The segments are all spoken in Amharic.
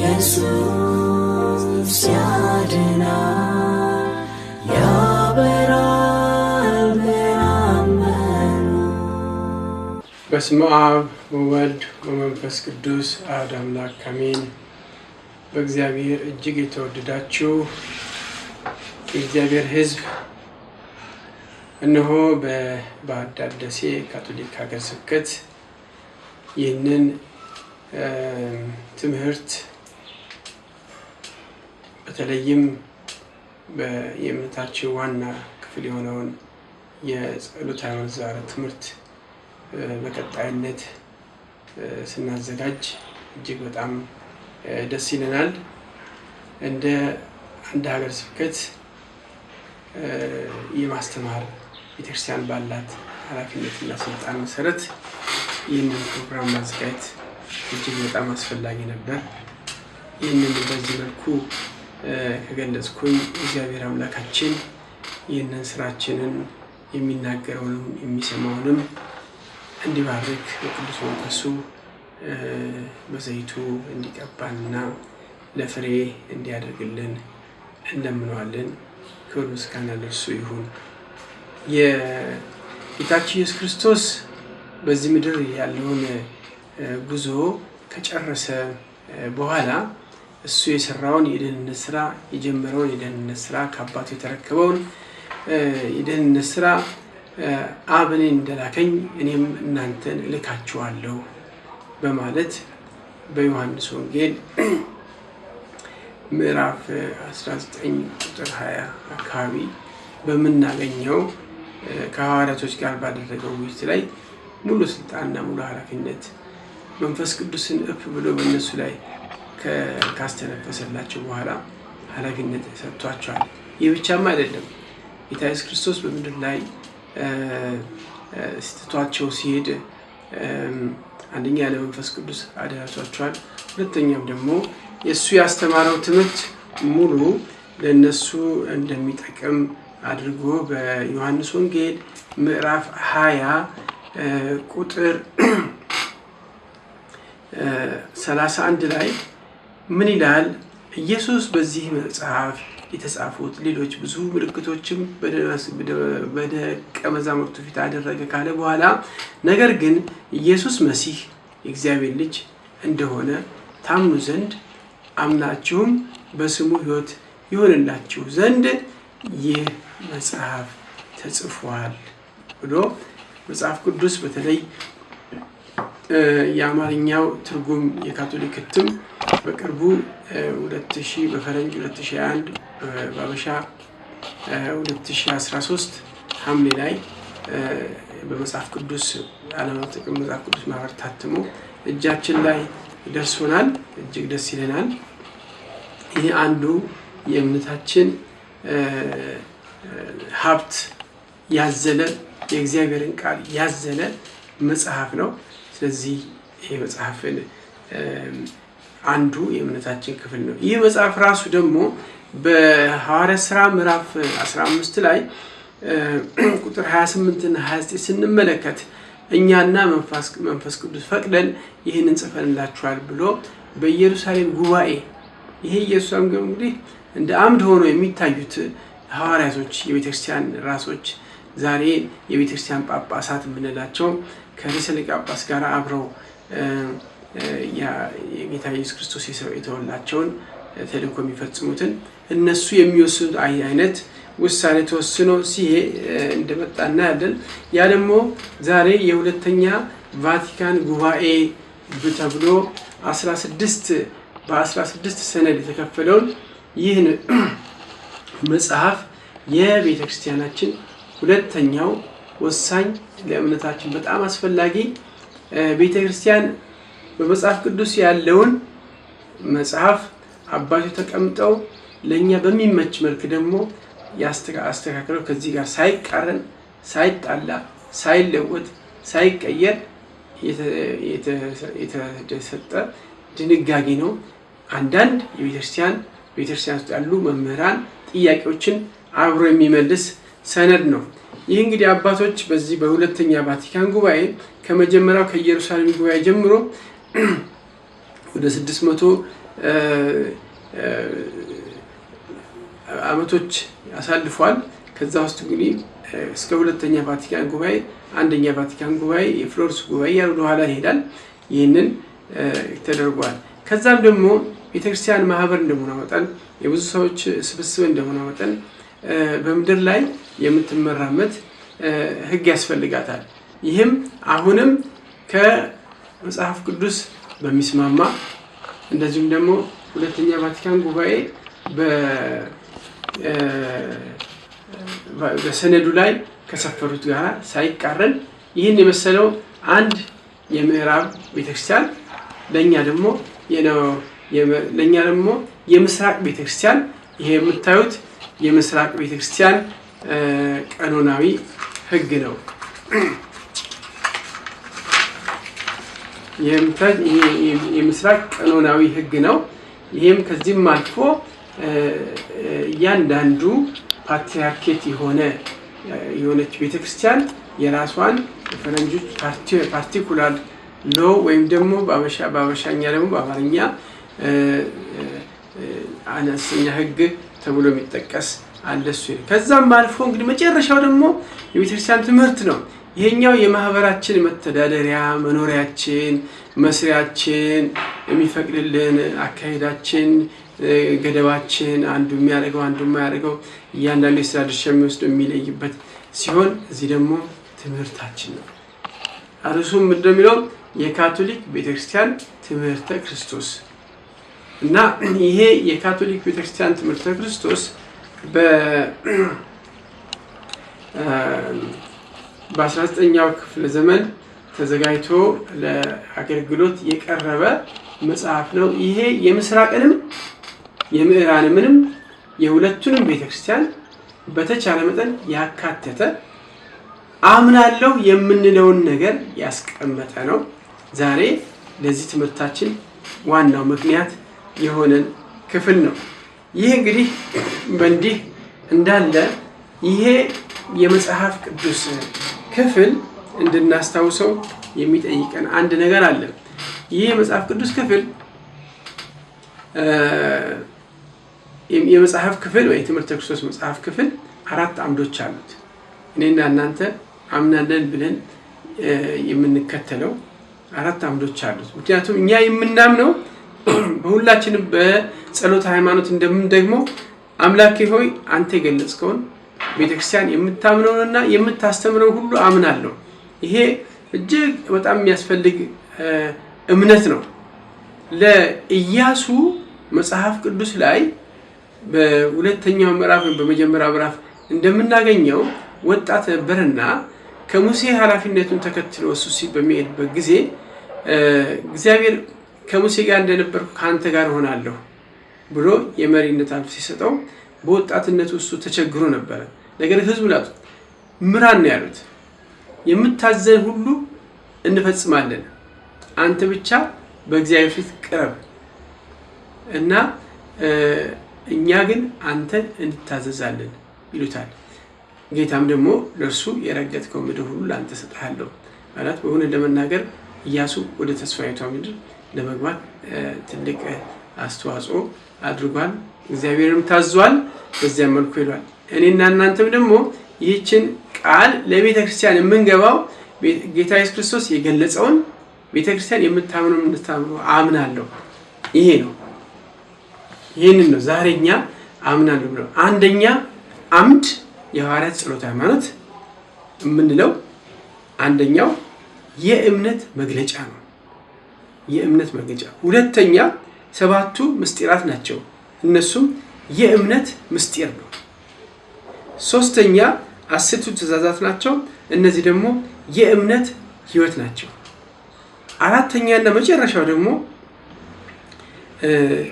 ኢየሱስ ያድናል ያበራል በአመኑ። በስመ አብ ወወልድ ወመንፈስ ቅዱስ አሐዱ አምላክ አሜን። በእግዚአብሔር እጅግ የተወደዳችሁ የእግዚአብሔር ሕዝብ እነሆ በባህር ዳር ደሴ ካቶሊክ ሀገረ ስብከት ይህንን ትምህርት በተለይም የእምነታችን ዋና ክፍል የሆነውን የጸሎተ ሃይማኖት ዛሬ ትምህርት በቀጣይነት ስናዘጋጅ እጅግ በጣም ደስ ይለናል። እንደ አንድ ሀገረ ስብከት የማስተማር ቤተክርስቲያን ባላት ኃላፊነትና ስልጣን መሰረት ይህንን ፕሮግራም ማዘጋጀት እጅግ በጣም አስፈላጊ ነበር። ይህንን በዚህ መልኩ ከገለጽኩኝ እግዚአብሔር አምላካችን ይህንን ስራችንን የሚናገረውንም የሚሰማውንም እንዲባርክ በቅዱስ መንፈሱ በዘይቱ እንዲቀባንና ለፍሬ እንዲያደርግልን እንለምነዋለን። ክብር ምስጋና ለእርሱ ይሁን። የጌታችን ኢየሱስ ክርስቶስ በዚህ ምድር ያለውን ጉዞ ከጨረሰ በኋላ እሱ የሰራውን የደህንነት ስራ የጀመረውን የደህንነት ስራ ከአባቱ የተረከበውን የደህንነት ስራ አብ እኔን እንደላከኝ እኔም እናንተን እልካችኋለሁ በማለት በዮሐንስ ወንጌል ምዕራፍ 19 ቁጥር 20 አካባቢ በምናገኘው ከሐዋርያቶች ጋር ባደረገው ውይይት ላይ ሙሉ ስልጣንና ሙሉ ኃላፊነት መንፈስ ቅዱስን እፍ ብሎ በእነሱ ላይ ካስተነፈሰላቸው በኋላ ኃላፊነት ሰጥቷቸዋል። ይህ ብቻም አይደለም። ጌታ ኢየሱስ ክርስቶስ በምድር ላይ ስትቷቸው ሲሄድ አንደኛ ለመንፈስ ቅዱስ አደራቷቸዋል። ሁለተኛም ደግሞ የእሱ ያስተማረው ትምህርት ሙሉ ለእነሱ እንደሚጠቅም አድርጎ በዮሐንስ ወንጌል ምዕራፍ 20 ቁጥር 31 ላይ ምን ይላል? ኢየሱስ በዚህ መጽሐፍ የተጻፉት ሌሎች ብዙ ምልክቶችም በደቀ መዛሙርቱ ፊት አደረገ ካለ በኋላ ነገር ግን ኢየሱስ መሲህ የእግዚአብሔር ልጅ እንደሆነ ታምኑ ዘንድ አምናችሁም በስሙ ሕይወት ይሆንላችሁ ዘንድ ይህ መጽሐፍ ተጽፏል ብሎ መጽሐፍ ቅዱስ በተለይ የአማርኛው ትርጉም የካቶሊክ እትም በቅርቡ 2000 በፈረንጅ 2021 በአበሻ 2013 ሐምሌ ላይ በመጽሐፍ ቅዱስ ዓለም አቀፍ መጽሐፍ ቅዱስ ማህበር ታትሞ እጃችን ላይ ደርሶናል። እጅግ ደስ ይለናል። ይህ አንዱ የእምነታችን ሀብት ያዘለ የእግዚአብሔርን ቃል ያዘለ መጽሐፍ ነው። ስለዚህ ይህ መጽሐፍን አንዱ የእምነታችን ክፍል ነው። ይህ መጽሐፍ ራሱ ደግሞ በሐዋርያት ሥራ ምዕራፍ 15 ላይ ቁጥር 28 እና 29 ስንመለከት እኛና መንፈስ ቅዱስ ፈቅደን ይህንን ጽፈንላችኋል ብሎ በኢየሩሳሌም ጉባኤ ይሄ ኢየሱስም እንግዲህ እንደ አምድ ሆኖ የሚታዩት ሐዋርያቶች የቤተክርስቲያን ራሶች ዛሬ የቤተክርስቲያን ጳጳሳት የምንላቸው ከርዕሰ ሊቃነ ጳጳስ ጋር አብረው የጌታ ኢየሱስ ክርስቶስ የተወላቸውን ተልእኮ የሚፈጽሙትን እነሱ የሚወስኑት አይነት ውሳኔ ተወስኖ እንደመጣና ያለን ያ ደግሞ ዛሬ የሁለተኛ ቫቲካን ጉባኤ ተብሎ 16 ሰነድ የተከፈለውን ይህን መጽሐፍ የቤተክርስቲያናችን ሁለተኛው ወሳኝ ለእምነታችን በጣም አስፈላጊ ቤተክርስቲያን በመጽሐፍ ቅዱስ ያለውን መጽሐፍ አባቶች ተቀምጠው ለኛ በሚመች መልክ ደግሞ ያስተካክለው ከዚህ ጋር ሳይቃረን ሳይጣላ ሳይለወጥ ሳይቀየር የተሰጠ ድንጋጌ ነው። አንዳንድ የቤተክርስቲያን ውስጥ ያሉ መምህራን ጥያቄዎችን አብሮ የሚመልስ ሰነድ ነው። ይህ እንግዲህ አባቶች በዚህ በሁለተኛ ቫቲካን ጉባኤ ከመጀመሪያው ከኢየሩሳሌም ጉባኤ ጀምሮ ወደ 600 ዓመቶች አሳልፏል። ከዛ ውስጥ እንግዲህ እስከ ሁለተኛ ቫቲካን ጉባኤ፣ አንደኛ ቫቲካን ጉባኤ፣ የፍሎርስ ጉባኤ ያሉ ኋላ ይሄዳል። ይህንን ተደርጓል። ከዛም ደግሞ ቤተክርስቲያን ማህበር እንደሆነ መጠን የብዙ ሰዎች ስብስብ እንደሆነ መጠን በምድር ላይ የምትመራበት ሕግ ያስፈልጋታል። ይህም አሁንም ከመጽሐፍ ቅዱስ በሚስማማ እንደዚሁም ደግሞ ሁለተኛ ቫቲካን ጉባኤ በሰነዱ ላይ ከሰፈሩት ጋር ሳይቃረን ይህን የመሰለው አንድ የምዕራብ ቤተክርስቲያን ለኛ ደግሞ የምስራቅ ቤተክርስቲያን ይሄ የምታዩት የምስራቅ ቤተክርስቲያን ቀኖናዊ ሕግ ነው። የምስራቅ ቀኖናዊ ሕግ ነው። ይሄም ከዚህም አልፎ እያንዳንዱ ፓትሪያርኬት የሆነች ቤተክርስቲያን የራሷን ፈረንጆች ፓርቲኩላር ሎ ወይም ደግሞ በአበሻኛ ደግሞ በአማርኛ አነስተኛ ሕግ ተብሎ የሚጠቀስ አለ። እሱ ከዛም አልፎ እንግዲህ መጨረሻው ደግሞ የቤተክርስቲያን ትምህርት ነው። ይሄኛው የማህበራችን መተዳደሪያ መኖሪያችን መስሪያችን የሚፈቅድልን አካሄዳችን ገደባችን አንዱ የሚያደርገው አንዱ የማያደርገው እያንዳንዱ የስራ ድርሻ የሚወስደው የሚለይበት ሲሆን እዚህ ደግሞ ትምህርታችን ነው። አርሱም እንደሚለው የካቶሊክ ቤተክርስቲያን ትምህርተ ክርስቶስ እና ይሄ የካቶሊክ ቤተክርስቲያን ትምህርተ ክርስቶስ በ19ኛው ክፍለ ዘመን ተዘጋጅቶ ለአገልግሎት የቀረበ መጽሐፍ ነው። ይሄ የምስራቅንም የምዕራብንም የሁለቱንም ቤተክርስቲያን በተቻለ መጠን ያካተተ አምናለሁ የምንለውን ነገር ያስቀመጠ ነው። ዛሬ ለዚህ ትምህርታችን ዋናው ምክንያት የሆነን ክፍል ነው። ይህ እንግዲህ በእንዲህ እንዳለ ይሄ የመጽሐፍ ቅዱስ ክፍል እንድናስታውሰው የሚጠይቀን አንድ ነገር አለ። ይህ የመጽሐፍ ቅዱስ ክፍል የመጽሐፍ ክፍል ወይ ትምህርተ ክርስቶስ መጽሐፍ ክፍል 4 አምዶች አሉት። እኔና እናንተ አምናለን ብለን የምንከተለው 4 አምዶች አሉት። ምክንያቱም እኛ የምናምነው በሁላችንም በጸሎት ሃይማኖት ደግሞ አምላኬ ሆይ አንተ የገለጽከውን ቤተክርስቲያን የምታምነውንና የምታስተምረው ሁሉ አምናለሁ። ይሄ እጅግ በጣም የሚያስፈልግ እምነት ነው። ለኢያሱ መጽሐፍ ቅዱስ ላይ በሁለተኛው ምዕራፍ በመጀመሪያው ምዕራፍ እንደምናገኘው ወጣት ነበርና ከሙሴ ኃላፊነቱን ተከትሎ እሱ በሚሄድበት ጊዜ እግዚአብሔር ከሙሴ ጋር እንደነበርኩ ከአንተ ጋር ሆናለሁ ብሎ የመሪነት ኃላፊነት ሲሰጠው በወጣትነቱ እሱ ተቸግሮ ነበር። ነገር ግን ህዝቡ ላጡ ምራን ነው ያሉት። የምታዘን ሁሉ እንፈጽማለን፣ አንተ ብቻ በእግዚአብሔር ፊት ቅረብ እና እኛ ግን አንተን እንታዘዛለን ይሉታል። ጌታም ደግሞ ለእርሱ የረገጥከው ምድር ሁሉ ለአንተ ሰጥሃለሁ ማለት በሆነ ለመናገር ኢያሱ ወደ ተስፋይቷ ምድር ለመግባት ትልቅ አስተዋጽኦ አድርጓል። እግዚአብሔርም ታዟል። በዚያ መልኩ ሄዷል። እኔና እናንተም ደግሞ ይህችን ቃል ለቤተ ክርስቲያን የምንገባው ጌታ ኢየሱስ ክርስቶስ የገለጸውን ቤተ ክርስቲያን የምታምነው እንድታምነው አምናለሁ። ይሄ ነው። ይህንን ነው ዛሬኛ አምናለሁ ብለው አንደኛ አምድ የሐዋርያት ጸሎት ሃይማኖት የምንለው አንደኛው የእምነት መግለጫ ነው። የእምነት መግለጫ። ሁለተኛ 7ቱ ምስጢራት ናቸው። እነሱም የእምነት ምስጢር ነው። ሶስተኛ 10ቱ ትእዛዛት ናቸው። እነዚህ ደግሞ የእምነት ህይወት ናቸው። አራተኛና መጨረሻው ደግሞ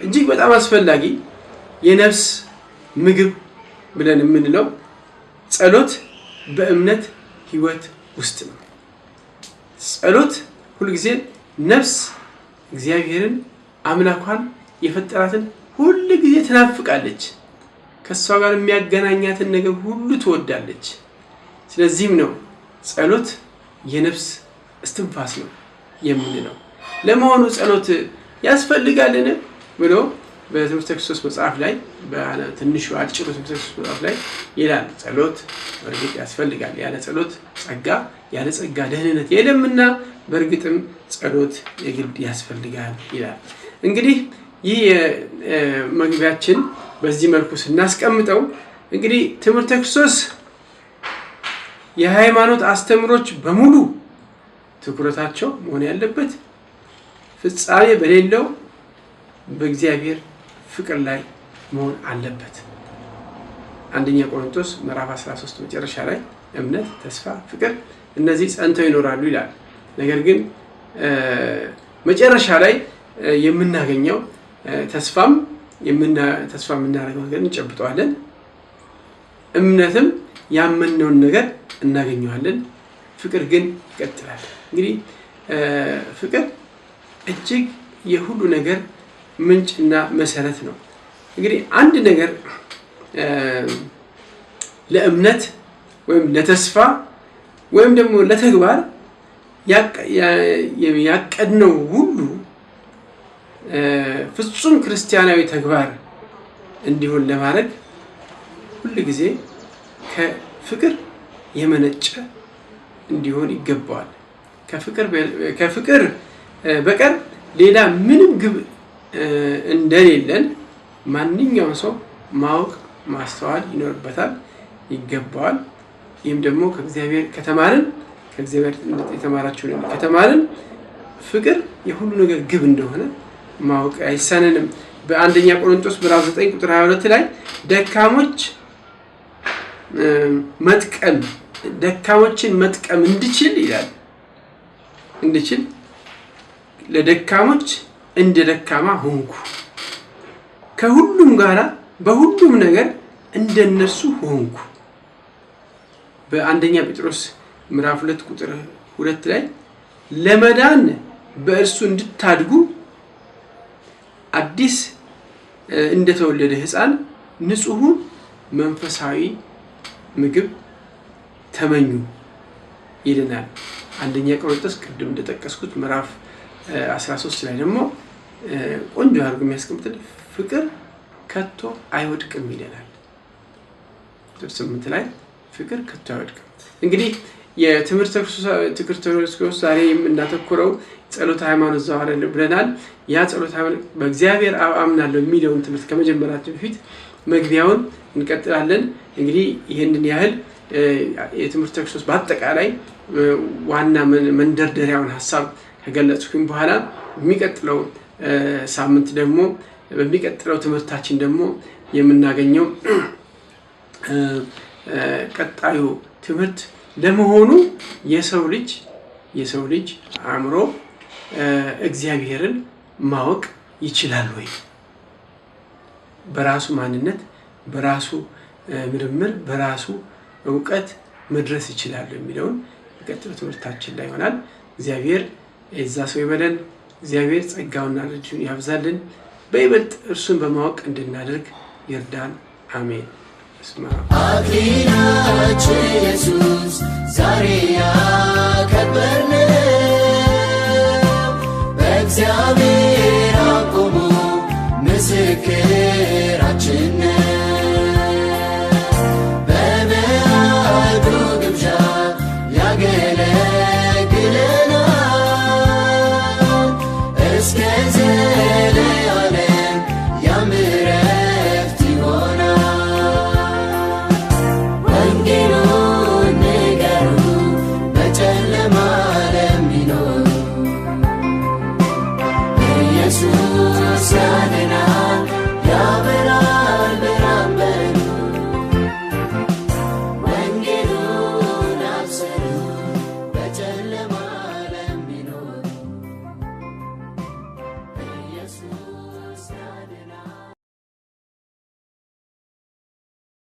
እጅግ በጣም አስፈላጊ የነፍስ ምግብ ብለን የምንለው ጸሎት በእምነት ህይወት ውስጥ ነው። ጸሎት ሁልጊዜ ነፍስ እግዚአብሔርን አምላኳን የፈጠራትን ሁልጊዜ ትናፍቃለች። ከሷ ጋር የሚያገናኛትን ነገር ሁሉ ትወዳለች። ስለዚህም ነው ጸሎት የነፍስ እስትንፋስ ነው የምንለው። ለመሆኑ ጸሎት ያስፈልጋልን? ብሎ በትምህርተ ክርስቶስ መጽሐፍ ላይ በትንሹ አጭሩ ትምህርተ ክርስቶስ መጽሐፍ ላይ ይላል። ጸሎት በእርግጥ ያስፈልጋል። ያለ ጸሎት ጸጋ፣ ያለ ጸጋ ደህንነት የለምና በእርግጥም ጸሎት የግድ ያስፈልጋል ይላል። እንግዲህ ይህ መግቢያችን በዚህ መልኩ ስናስቀምጠው እንግዲህ ትምህርተ ክርስቶስ የሃይማኖት አስተምሮች በሙሉ ትኩረታቸው መሆን ያለበት ፍጻሜ በሌለው በእግዚአብሔር ፍቅር ላይ መሆን አለበት። አንደኛ ቆሮንቶስ ምዕራፍ 13 መጨረሻ ላይ እምነት፣ ተስፋ፣ ፍቅር እነዚህ ጸንተው ይኖራሉ ይላል። ነገር ግን መጨረሻ ላይ የምናገኘው ተስፋ የምናደርገው ነገር እንጨብጠዋለን። እምነትም ያመነውን ነገር እናገኘዋለን። ፍቅር ግን ይቀጥላል። እንግዲህ ፍቅር እጅግ የሁሉ ነገር ምንጭና መሰረት ነው። እንግዲህ አንድ ነገር ለእምነት ወይም ለተስፋ ወይም ደግሞ ለተግባር ያቀድነው ሁሉ ፍጹም ክርስቲያናዊ ተግባር እንዲሆን ለማድረግ ሁሉ ጊዜ ከፍቅር የመነጨ እንዲሆን ይገባዋል። ከፍቅር በቀር ሌላ ምንም ግብ እንደሌለን ማንኛውም ሰው ማወቅ ማስተዋል ይኖርበታል፣ ይገባዋል። ይህም ደግሞ ከእግዚአብሔር ከተማርን ፍቅር የሁሉ ነገር ግብ እንደሆነ ማወቅ አይሳነንም። በአንደኛ ቆሮንቶስ ምዕራፍ 9 ቁጥር 22 ላይ ደካሞችን መጥቀም እንድችል ይላል። ለደካሞች እንደ ደካማ ሆንኩ፣ ከሁሉም ጋራ በሁሉም ነገር እንደነሱ ሆንኩ። በአንደኛ ጴጥሮስ ምዕራፍ 2 ቁጥር 2 ላይ ለመዳን በእርሱ እንድታድጉ አዲስ እንደተወለደ ሕፃን ንጹሑን መንፈሳዊ ምግብ ተመኙ ይለናል። አንደኛ ቆሮንቶስ ቅድም እንደጠቀስኩት ምዕራፍ 13 ላይ ደግሞ ቆንጆ አድርጎ የሚያስቀምጥልን ፍቅር ከቶ አይወድቅም ይለናል። ቁጥር 8 ላይ ፍቅር ከቶ አይወድቅም። እንግዲህ የትምህርተ ክርስቶስ ዛሬ የምናተኩረው ጸሎተ ሃይማኖት ዘዋረድ ብለናል። ያ ጸሎተ ሃይማኖት በእግዚአብሔር አብ አምናለሁ የሚለውን ትምህርት ከመጀመራችን በፊት መግቢያውን እንቀጥላለን። እንግዲህ ይህንን ያህል የትምህርተ ክርስቶስ በአጠቃላይ ዋና መንደርደሪያውን ሀሳብ ከገለጽኩኝ በኋላ የሚቀጥለው ሳምንት ደግሞ በሚቀጥለው ትምህርታችን ደግሞ የምናገኘው ቀጣዩ ትምህርት ለመሆኑ የሰው ልጅ አእምሮ እግዚአብሔርን ማወቅ ይችላል ወይ? በራሱ ማንነት፣ በራሱ ምርምር፣ በራሱ እውቀት መድረስ ይችላል የሚለውን በቀጣዩ ትምህርታችን ላይ ይሆናል። እግዚአብሔር የዛ ሰው ይበለን። እግዚአብሔር ጸጋውና ረድኤቱን ያብዛልን። በይበልጥ እርሱን በማወቅ እንድናደርግ ይርዳን። አሜን። አክሊላችን ኢየሱስ ዛሬ ያከበርነው በእግዚአብሔር አቆሞ ምስክራችን ነው። በበዓሉ ግብዣ ያገለግለናል እስከ ዘለዓለም ያም ዕረፍት ይሆናል። ወንጌሉን ንገሩ በጨለማ ለሚኖሩ ኢየሱስ